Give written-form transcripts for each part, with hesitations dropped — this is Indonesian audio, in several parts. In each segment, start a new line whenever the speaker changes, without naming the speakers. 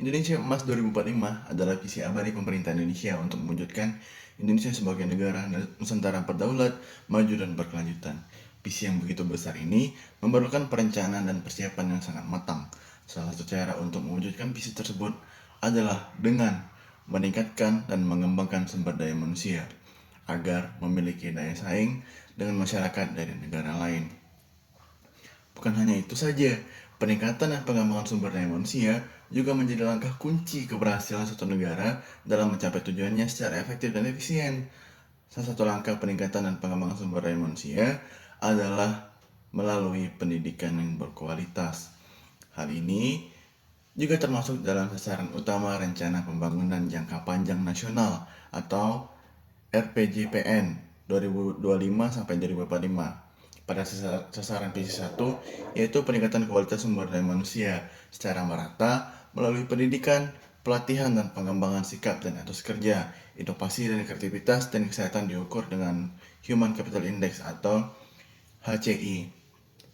Indonesia Emas 2045 adalah visi abadi pemerintah Indonesia untuk mewujudkan Indonesia sebagai negara Nusantara berdaulat, maju dan berkelanjutan. Visi yang begitu besar ini memerlukan perencanaan dan persiapan yang sangat matang. Salah satu cara untuk mewujudkan visi tersebut adalah dengan meningkatkan dan mengembangkan sumber daya manusia agar memiliki daya saing dengan masyarakat dari negara lain. Bukan hanya itu saja, peningkatan dan pengembangan sumber daya manusia juga menjadi langkah kunci keberhasilan suatu negara dalam mencapai tujuannya secara efektif dan efisien. Salah satu langkah peningkatan dan pengembangan sumber daya manusia adalah melalui pendidikan yang berkualitas. Hal ini juga termasuk dalam sasaran utama Rencana Pembangunan Jangka Panjang Nasional atau RPJPN 2025-2045. Pada sasaran visi 1, yaitu peningkatan kualitas sumber daya manusia secara merata melalui pendidikan, pelatihan dan pengembangan sikap dan etos kerja, inovasi dan kreativitas dan kesehatan diukur dengan Human Capital Index atau HCI.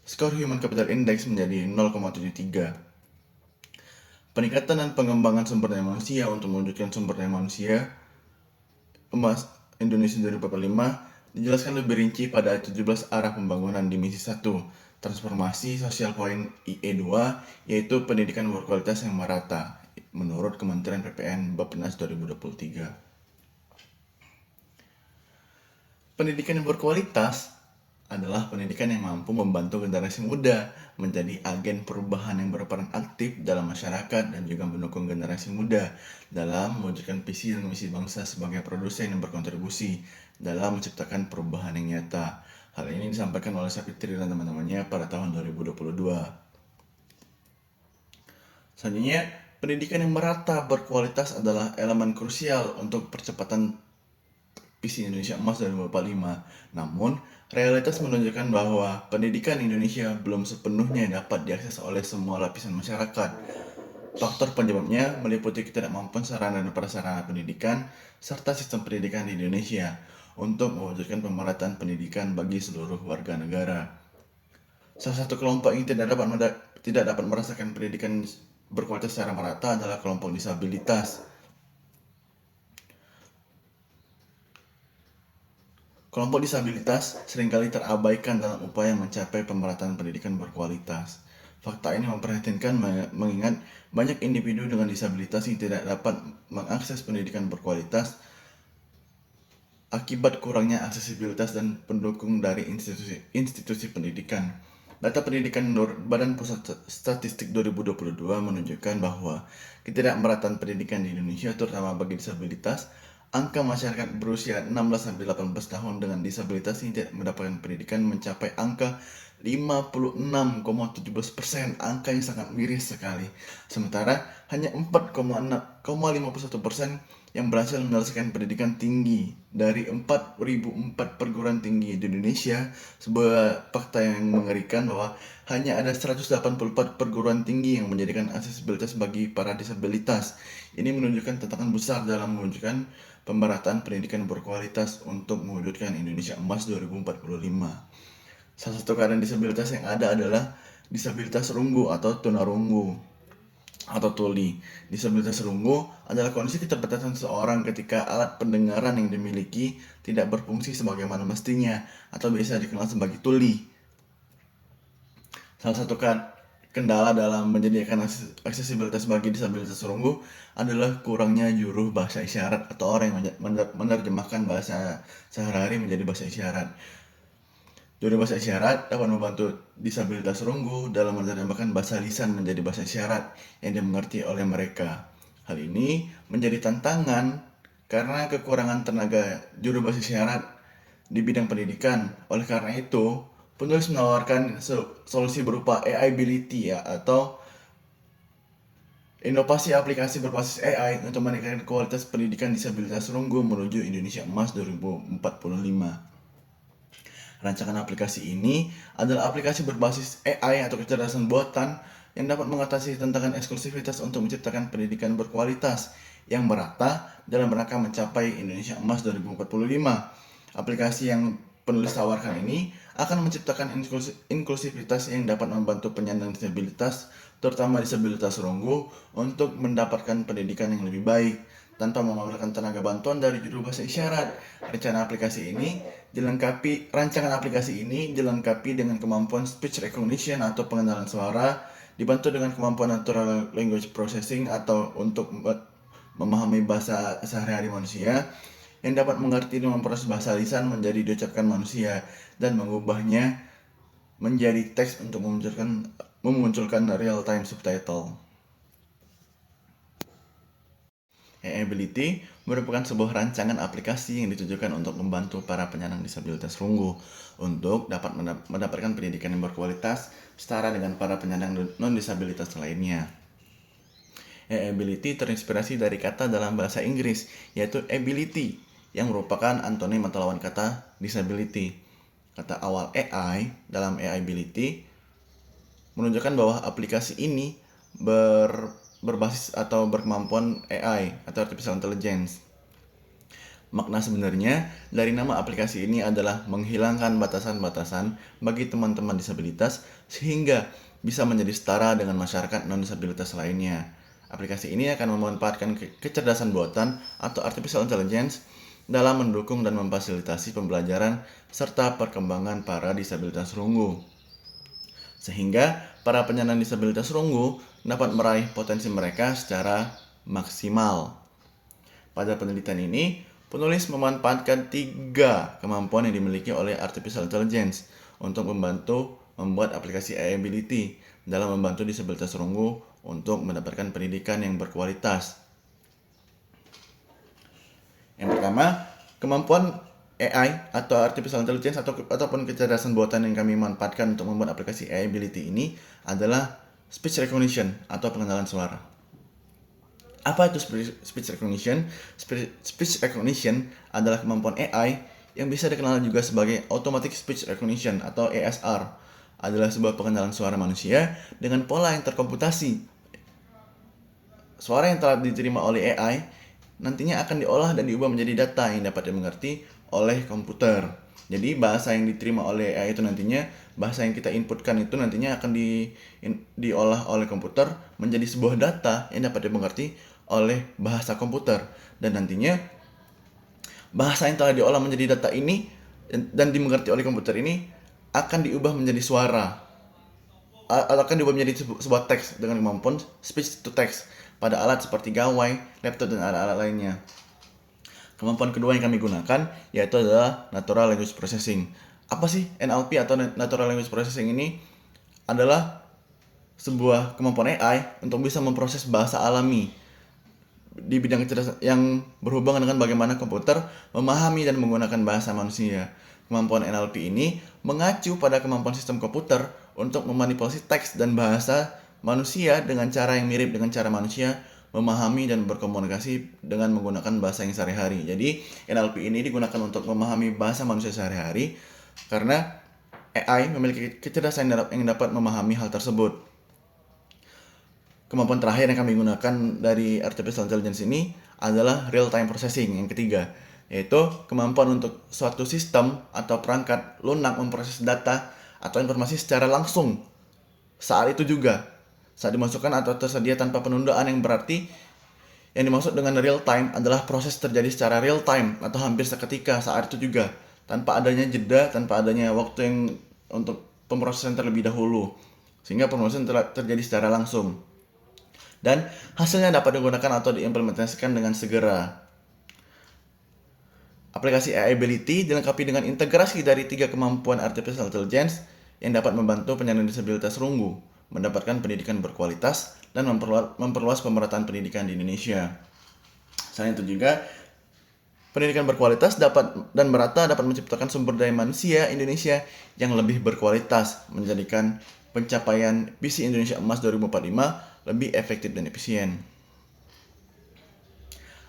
Skor Human Capital Index menjadi 0,73. Peningkatan dan pengembangan sumber daya manusia untuk mewujudkan sumber daya manusia Emas Indonesia 2045 dijelaskan lebih rinci pada 17 arah pembangunan di misi 1, transformasi sosial poin IE2, yaitu pendidikan berkualitas yang merata, menurut Kementerian PPN Bappenas 2023. Pendidikan yang berkualitas adalah pendidikan yang mampu membantu generasi muda menjadi agen perubahan yang berperan aktif dalam masyarakat dan juga mendukung generasi muda dalam mewujudkan visi dan misi bangsa sebagai produsen yang berkontribusi dalam menciptakan perubahan yang nyata. Hal ini disampaikan oleh Sapitri dan teman-temannya pada tahun 2022. Selanjutnya, pendidikan yang merata berkualitas adalah elemen krusial untuk percepatan visi Indonesia Emas 2045. Namun, realitas menunjukkan bahwa pendidikan Indonesia belum sepenuhnya dapat diakses oleh semua lapisan masyarakat. Faktor penyebabnya meliputi ketidakmampuan sarana dan prasarana pendidikan serta sistem pendidikan di Indonesia untuk mewujudkan pemerataan pendidikan bagi seluruh warga negara. Salah satu kelompok yang tidak dapat merasakan pendidikan berkualitas secara merata adalah kelompok disabilitas. Kelompok disabilitas seringkali terabaikan dalam upaya mencapai pemerataan pendidikan berkualitas. Fakta ini memprihatinkan mengingat banyak individu dengan disabilitas yang tidak dapat mengakses pendidikan berkualitas akibat kurangnya aksesibilitas dan pendukung dari institusi pendidikan. Data pendidikan Badan Pusat Statistik 2022 menunjukkan bahwa ketidakmerataan pendidikan di Indonesia, terutama bagi disabilitas, angka masyarakat berusia 16-18 tahun dengan disabilitas yang tidak mendapatkan pendidikan mencapai angka 56,17%, angka yang sangat miris sekali. Sementara hanya 4,51% yang berhasil menyelesaikan pendidikan tinggi dari 4.004 perguruan tinggi di Indonesia. Sebuah fakta yang mengerikan bahwa hanya ada 184 perguruan tinggi yang menjadikan aksesibilitas bagi para disabilitas. Ini menunjukkan tantangan besar dalam mewujudkan pemerataan pendidikan berkualitas untuk mewujudkan Indonesia Emas 2045. Salah satu keadaan disabilitas yang ada adalah disabilitas runggu atau tunarunggu atau tuli. Disabilitas runggu adalah kondisi keterbatasan seseorang ketika alat pendengaran yang dimiliki tidak berfungsi sebagaimana mestinya atau biasa dikenal sebagai tuli. Salah satu kendala dalam menyediakan aksesibilitas bagi disabilitas runggu adalah kurangnya juru bahasa isyarat atau orang yang menerjemahkan bahasa sehari-hari menjadi bahasa isyarat. Juru bahasa isyarat dapat membantu disabilitas runggu dalam menerjemahkan bahasa lisan menjadi bahasa isyarat yang dimengerti oleh mereka. Hal ini menjadi tantangan karena kekurangan tenaga juru bahasa isyarat di bidang pendidikan. Oleh karena itu, penulis menawarkan solusi berupa AI-ability atau inovasi aplikasi berbasis AI untuk meningkatkan kualitas pendidikan disabilitas runggu menuju Indonesia Emas 2045. Rancangan aplikasi ini adalah aplikasi berbasis AI atau kecerdasan buatan yang dapat mengatasi tantangan eksklusivitas untuk menciptakan pendidikan berkualitas yang merata dalam rangka mencapai Indonesia Emas 2045. Aplikasi yang penulis tawarkan ini akan menciptakan inklusivitas yang dapat membantu penyandang disabilitas terutama disabilitas runggu, untuk mendapatkan pendidikan yang lebih baik tanpa memerlukan tenaga bantuan dari juru bahasa isyarat. Rancangan aplikasi ini dilengkapi dengan kemampuan speech recognition atau pengenalan suara, dibantu dengan kemampuan natural language processing atau untuk memahami bahasa sehari-hari manusia, yang dapat mengerti dan memproses bahasa lisan menjadi diucapkan manusia dan mengubahnya menjadi teks untuk memunculkan real-time subtitle. Ability merupakan sebuah rancangan aplikasi yang ditujukan untuk membantu para penyandang disabilitas runggu untuk dapat mendapatkan pendidikan yang berkualitas setara dengan para penyandang non-disabilitas lainnya. Ability terinspirasi dari kata dalam bahasa Inggris, yaitu ability, yang merupakan antonim atau lawan kata disability. Kata awal AI dalam ability menunjukkan bahwa aplikasi ini berbasis atau berkemampuan AI atau artificial intelligence. Makna sebenarnya dari nama aplikasi ini adalah menghilangkan batasan-batasan bagi teman-teman disabilitas sehingga bisa menjadi setara dengan masyarakat non-disabilitas lainnya. Aplikasi ini akan memanfaatkan kecerdasan buatan atau artificial intelligence dalam mendukung dan memfasilitasi pembelajaran serta perkembangan para disabilitas runggu, sehingga para penyandang disabilitas runggu dapat meraih potensi mereka secara maksimal. Pada penelitian ini, penulis memanfaatkan 3 kemampuan yang dimiliki oleh artificial intelligence untuk membantu membuat aplikasi ability dalam membantu disabilitas runggu untuk mendapatkan pendidikan yang berkualitas. Yang pertama, kemampuan AI atau artificial intelligence ataupun kecerdasan buatan yang kami manfaatkan untuk membuat aplikasi ability ini adalah speech recognition atau pengenalan suara. Apa itu speech recognition? Speech recognition adalah kemampuan AI yang bisa dikenal juga sebagai automatic speech recognition atau ASR. Adalah sebuah pengenalan suara manusia dengan pola yang terkomputasi. Suara yang telah diterima oleh AI nantinya akan diolah dan diubah menjadi data yang dapat dimengerti oleh komputer. Jadi bahasa yang diterima oleh AI itu nantinya, bahasa yang kita inputkan itu nantinya akan diolah oleh komputer menjadi sebuah data yang dapat dimengerti oleh bahasa komputer. Dan nantinya bahasa yang telah diolah menjadi data ini dan dimengerti oleh komputer ini akan diubah menjadi suara, akan diubah menjadi sebuah teks dengan kemampuan speech to text pada alat seperti gawai, laptop, dan alat-alat lainnya. Kemampuan kedua yang kami gunakan yaitu adalah Natural Language Processing. Apa sih NLP atau Natural Language Processing ini? Adalah sebuah kemampuan AI untuk bisa memproses bahasa alami di bidang kecerdasan yang berhubungan dengan bagaimana komputer memahami dan menggunakan bahasa manusia. Kemampuan NLP ini mengacu pada kemampuan sistem komputer untuk memanipulasi teks dan bahasa manusia dengan cara yang mirip dengan cara manusia memahami dan berkomunikasi dengan menggunakan bahasa yang sehari-hari. Jadi NLP ini digunakan untuk memahami bahasa manusia sehari-hari karena AI memiliki kecerdasan yang dapat memahami hal tersebut. Kemampuan terakhir yang kami gunakan dari artificial intelligence ini adalah real-time processing yang ketiga, yaitu kemampuan untuk suatu sistem atau perangkat lunak memproses data atau informasi secara langsung saat itu juga, saat dimasukkan atau tersedia tanpa penundaan, yang berarti yang dimaksud dengan real time adalah proses terjadi secara real time atau hampir seketika saat itu juga, tanpa adanya jeda, tanpa adanya waktu yang untuk pemrosesan terlebih dahulu, sehingga pemrosesan terjadi secara langsung dan hasilnya dapat digunakan atau diimplementasikan dengan segera. Aplikasi ability dilengkapi dengan integrasi dari 3 kemampuan artificial intelligence yang dapat membantu penyandang disabilitas runggu mendapatkan pendidikan berkualitas dan memperluas pemerataan pendidikan di Indonesia. Selain itu juga, pendidikan berkualitas dan merata dapat menciptakan sumber daya manusia Indonesia yang lebih berkualitas, menjadikan pencapaian visi Indonesia Emas 2045 lebih efektif dan efisien.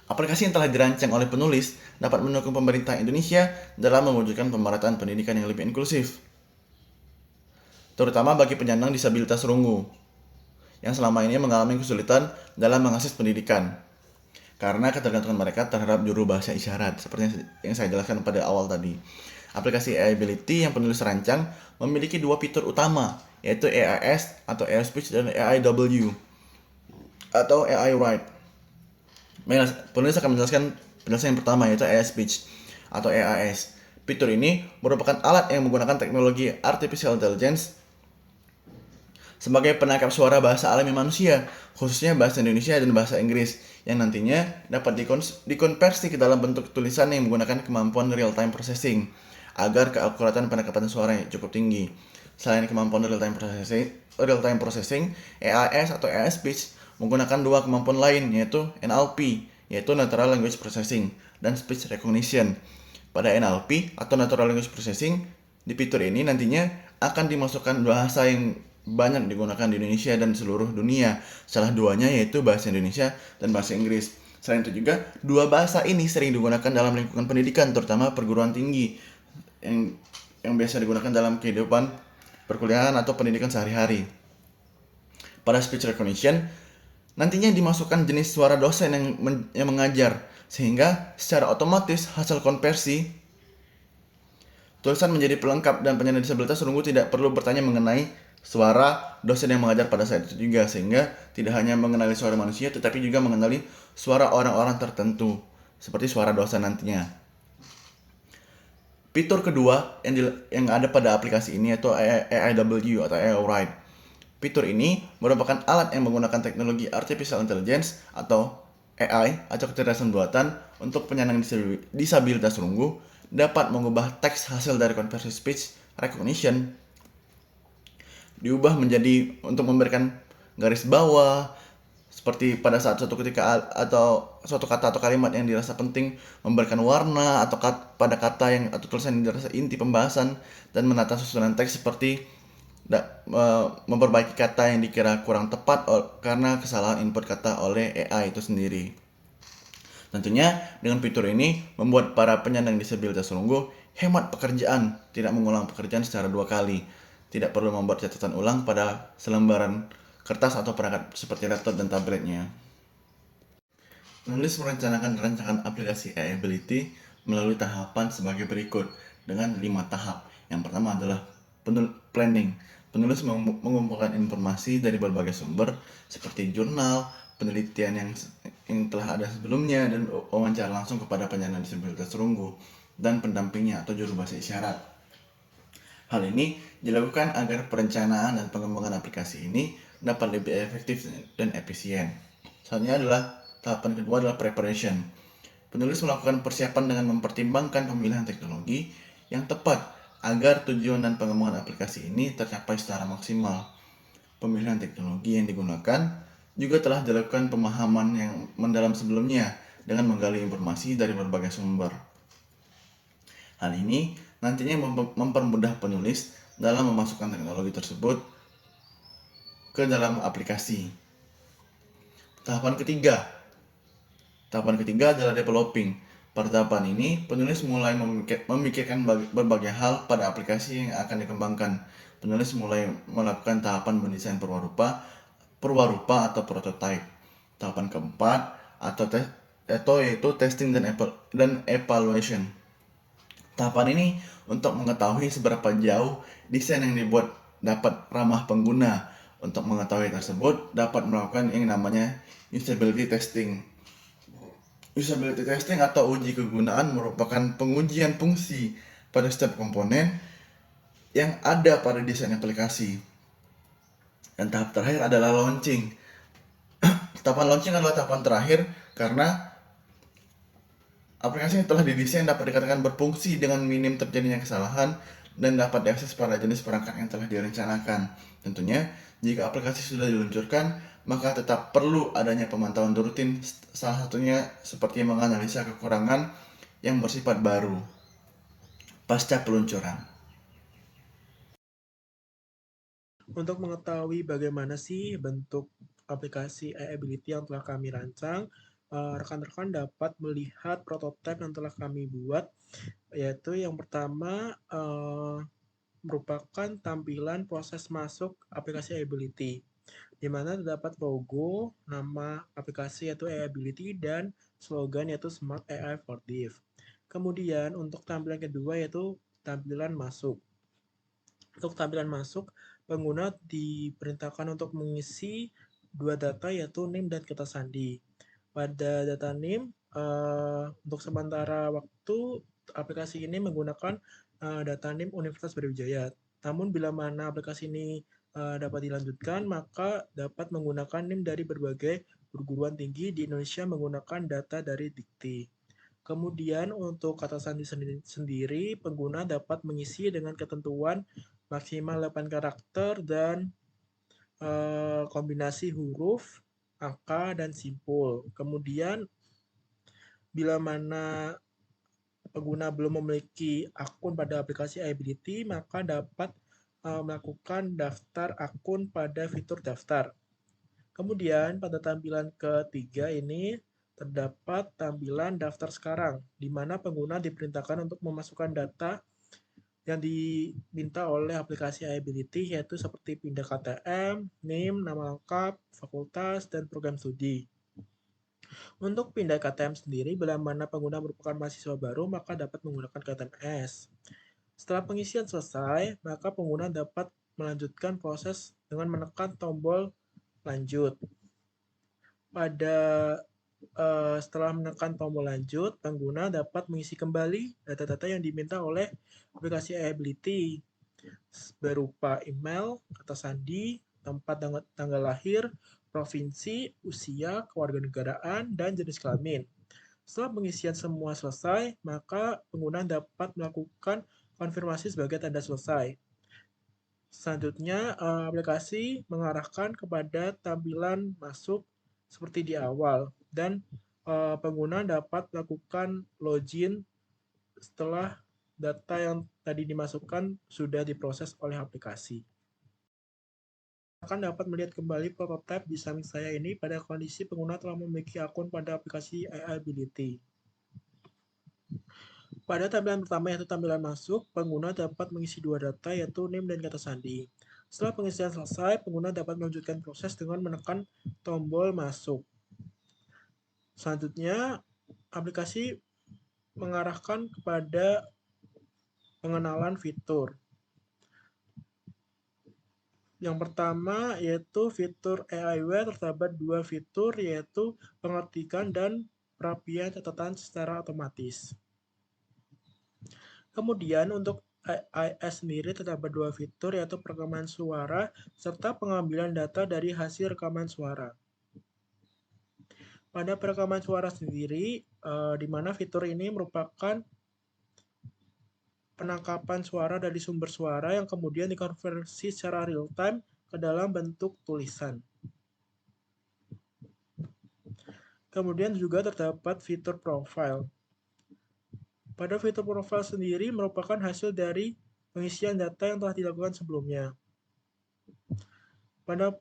Aplikasi yang telah dirancang oleh penulis dapat mendukung pemerintah Indonesia dalam mewujudkan pemerataan pendidikan yang lebih inklusif, terutama bagi penyandang disabilitas runggu yang selama ini mengalami kesulitan dalam mengakses pendidikan karena ketergantungan mereka terhadap juru bahasa isyarat, seperti yang saya jelaskan pada awal tadi. Aplikasi ability yang penulis rancang memiliki 2 fitur utama, yaitu AIS atau AI Speech dan AIW atau AI Write. Penulis akan menjelaskan penjelasan yang pertama yaitu AI Speech atau AIS. Fitur ini merupakan alat yang menggunakan teknologi Artificial Intelligence sebagai penangkap suara bahasa alami manusia, khususnya bahasa Indonesia dan bahasa Inggris, yang nantinya dapat dikonversi ke dalam bentuk tulisan yang menggunakan kemampuan real-time processing, agar keakuratan penangkapan suara yang cukup tinggi. Selain kemampuan real-time processing, AIS atau AI Speech menggunakan dua kemampuan lain, yaitu NLP, yaitu Natural Language Processing, dan Speech Recognition. Pada NLP atau Natural Language Processing, di fitur ini nantinya akan dimasukkan bahasa yang banyak digunakan di Indonesia dan seluruh dunia. Salah duanya yaitu bahasa Indonesia dan bahasa Inggris. Selain itu juga, dua bahasa ini sering digunakan dalam lingkungan pendidikan, terutama perguruan tinggi, yang biasa digunakan dalam kehidupan perkuliahan atau pendidikan sehari-hari. Pada speech recognition, nantinya dimasukkan jenis suara dosen yang mengajar, sehingga secara otomatis hasil konversi tulisan menjadi pelengkap dan penyandang disabilitas sungguh tidak perlu bertanya mengenai suara dosen yang mengajar pada saat itu juga, sehingga tidak hanya mengenali suara manusia tetapi juga mengenali suara orang-orang tertentu seperti suara dosen nantinya. Fitur kedua yang ada pada aplikasi ini yaitu AIW atau AI Write. Fitur ini merupakan alat yang menggunakan teknologi Artificial Intelligence atau AI atau kecerdasan buatan untuk penyandang disabilitas tunggu dapat mengubah teks hasil dari konversi speech recognition diubah menjadi untuk memberikan garis bawah seperti pada saat suatu ketika atau suatu kata atau kalimat yang dirasa penting, memberikan warna atau pada kata yang atau tulisan yang dirasa inti pembahasan, dan menata susunan teks seperti memperbaiki kata yang dikira kurang tepat karena kesalahan input kata oleh AI itu sendiri. Tentunya dengan fitur ini membuat para penyandang disabilitas tunggu hemat pekerjaan, tidak mengulang pekerjaan secara dua kali, tidak perlu membuat catatan ulang pada selembaran kertas atau perangkat seperti laptop dan tabletnya. Penulis merencanakan rancangan aplikasi AI Ability melalui tahapan sebagai berikut dengan 5 tahap. Yang pertama adalah planning. Penulis mengumpulkan informasi dari berbagai sumber seperti jurnal, penelitian yang telah ada sebelumnya, dan wawancara langsung kepada penyandang disabilitas tunggu dan pendampingnya atau juru bahasa isyarat. Hal ini dilakukan agar perencanaan dan pengembangan aplikasi ini dapat lebih efektif dan efisien. Selanjutnya adalah tahapan kedua adalah preparation. Penulis melakukan persiapan dengan mempertimbangkan pemilihan teknologi yang tepat agar tujuan dan pengembangan aplikasi ini tercapai secara maksimal. Pemilihan teknologi yang digunakan juga telah dilakukan pemahaman yang mendalam sebelumnya dengan menggali informasi dari berbagai sumber. Hal ini nantinya mempermudah penulis dalam memasukkan teknologi tersebut ke dalam aplikasi. Tahapan ketiga adalah developing. Pada tahapan ini, penulis mulai memikirkan berbagai hal pada aplikasi yang akan dikembangkan. Penulis mulai melakukan tahapan mendesain perwarupa atau prototype. Tahapan keempat yaitu testing dan evaluation. Tahapan ini untuk mengetahui seberapa jauh desain yang dibuat dapat ramah pengguna. Untuk mengetahui tersebut, dapat melakukan yang namanya usability testing. Usability testing atau uji kegunaan merupakan pengujian fungsi pada setiap komponen yang ada pada desain aplikasi. Dan tahap terakhir adalah launching. Tahapan launching adalah tahapan terakhir karena aplikasi yang telah didesain dapat dikatakan berfungsi dengan minim terjadinya kesalahan dan dapat diakses pada jenis perangkat yang telah direncanakan. Tentunya, jika aplikasi sudah diluncurkan, maka tetap perlu adanya pemantauan rutin, salah satunya seperti menganalisa kekurangan yang bersifat baru pasca peluncuran.
Untuk mengetahui bagaimana sih bentuk aplikasi AI-Ability yang telah kami rancang, rekan-rekan dapat melihat prototipe yang telah kami buat, yaitu yang pertama merupakan tampilan proses masuk aplikasi AI-Ability, di mana terdapat logo, nama aplikasi yaitu AI-Ability, dan slogan yaitu Smart AI for Deaf. Kemudian untuk tampilan kedua yaitu tampilan masuk. Untuk tampilan masuk, pengguna diperintahkan untuk mengisi dua data yaitu NIM dan kata sandi. Pada data NIM, untuk sementara waktu aplikasi ini menggunakan data NIM Universitas Brawijaya. Namun bila mana aplikasi ini dapat dilanjutkan, maka dapat menggunakan NIM dari berbagai perguruan tinggi di Indonesia menggunakan data dari Dikti. Kemudian untuk kata sandi sendiri, pengguna dapat mengisi dengan ketentuan maksimal 8 karakter dan kombinasi huruf, angka, dan simpul. Kemudian bila mana pengguna belum memiliki akun pada aplikasi iAbility, maka dapat melakukan daftar akun pada fitur daftar. Kemudian pada tampilan ketiga ini terdapat tampilan daftar sekarang, di mana pengguna diperintahkan untuk memasukkan data yang diminta oleh aplikasi iAbility, yaitu seperti pindah KTM, NIM, nama lengkap, fakultas, dan program studi. Untuk pindah KTM sendiri, bila mana pengguna merupakan mahasiswa baru, maka dapat menggunakan KTMS. Setelah pengisian selesai, maka pengguna dapat melanjutkan proses dengan menekan tombol lanjut. Setelah menekan tombol lanjut, pengguna dapat mengisi kembali data-data yang diminta oleh aplikasi iAbility berupa email, kata sandi, tempat tanggal lahir, provinsi, usia, kewarganegaraan, dan jenis kelamin. Setelah pengisian semua selesai, maka pengguna dapat melakukan konfirmasi sebagai tanda selesai. Selanjutnya, aplikasi mengarahkan kepada tampilan masuk seperti di awal, dan pengguna dapat melakukan login setelah data yang tadi dimasukkan sudah diproses oleh aplikasi. Akan dapat melihat kembali prototipe di samping saya ini pada kondisi pengguna telah memiliki akun pada aplikasi iAbility. Pada tampilan pertama yaitu tampilan masuk, pengguna dapat mengisi dua data yaitu NIM dan kata sandi. Setelah pengisian selesai, pengguna dapat melanjutkan proses dengan menekan tombol masuk. Selanjutnya, aplikasi mengarahkan kepada pengenalan fitur. Yang pertama yaitu fitur AIware terdapat dua fitur yaitu pengetikan dan perapian catatan secara otomatis. Kemudian untuk AIS sendiri terdapat dua fitur yaitu perekaman suara serta pengambilan data dari hasil rekaman suara. Pada perekaman suara sendiri, di mana fitur ini merupakan penangkapan suara dari sumber suara yang kemudian dikonversi secara real-time ke dalam bentuk tulisan. Kemudian juga terdapat fitur profile. Pada fitur profile sendiri merupakan hasil dari pengisian data yang telah dilakukan sebelumnya. Pada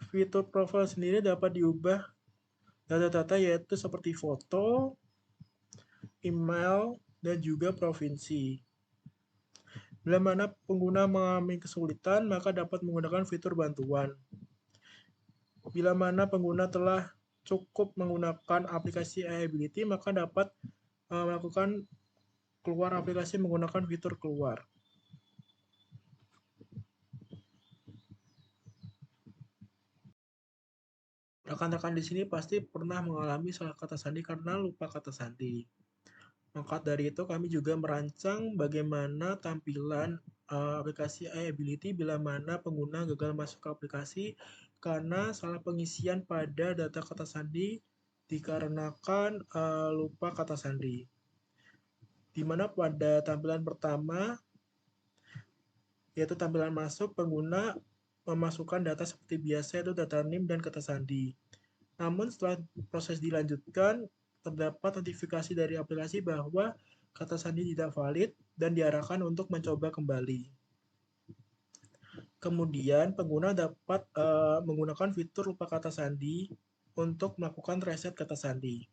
fitur profile sendiri dapat diubah data-data yaitu seperti foto, email, dan juga provinsi. Bila mana pengguna mengalami kesulitan, maka dapat menggunakan fitur bantuan. Bila mana pengguna telah cukup menggunakan aplikasi iAbility, maka dapat melakukan keluar aplikasi menggunakan fitur keluar. Rekan-rekan di sini pasti pernah mengalami salah kata sandi karena lupa kata sandi. Maka dari itu kami juga merancang bagaimana tampilan aplikasi iAbility bila mana pengguna gagal masuk ke aplikasi karena salah pengisian pada data kata sandi dikarenakan lupa kata sandi. Di mana pada tampilan pertama yaitu tampilan masuk, pengguna memasukkan data seperti biasa yaitu data NIM dan kata sandi. Namun setelah proses dilanjutkan, terdapat notifikasi dari aplikasi bahwa kata sandi tidak valid dan diarahkan untuk mencoba kembali. Kemudian pengguna dapat menggunakan fitur lupa kata sandi untuk melakukan reset kata sandi.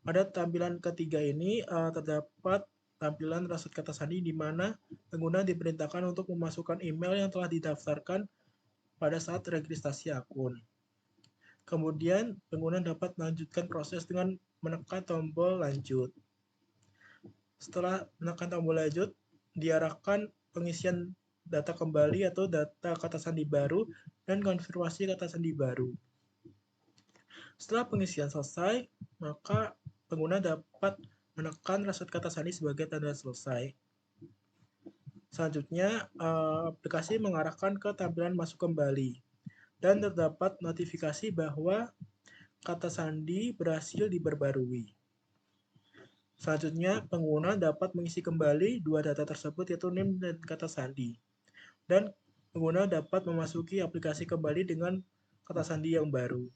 Pada tampilan ketiga ini terdapat tampilan reset kata sandi di mana pengguna diperintahkan untuk memasukkan email yang telah didaftarkan pada saat registrasi akun. Kemudian pengguna dapat melanjutkan proses dengan menekan tombol lanjut. Setelah menekan tombol lanjut, diarahkan pengisian data kembali atau data kata sandi baru dan konfirmasi kata sandi baru. Setelah pengisian selesai, maka pengguna dapat menekan reset kata sandi sebagai tanda selesai. Selanjutnya, aplikasi mengarahkan ke tampilan masuk kembali dan terdapat notifikasi bahwa kata sandi berhasil diperbarui. Selanjutnya, pengguna dapat mengisi kembali dua data tersebut, yaitu NIM dan kata sandi. Dan pengguna dapat memasuki aplikasi kembali dengan kata sandi yang baru.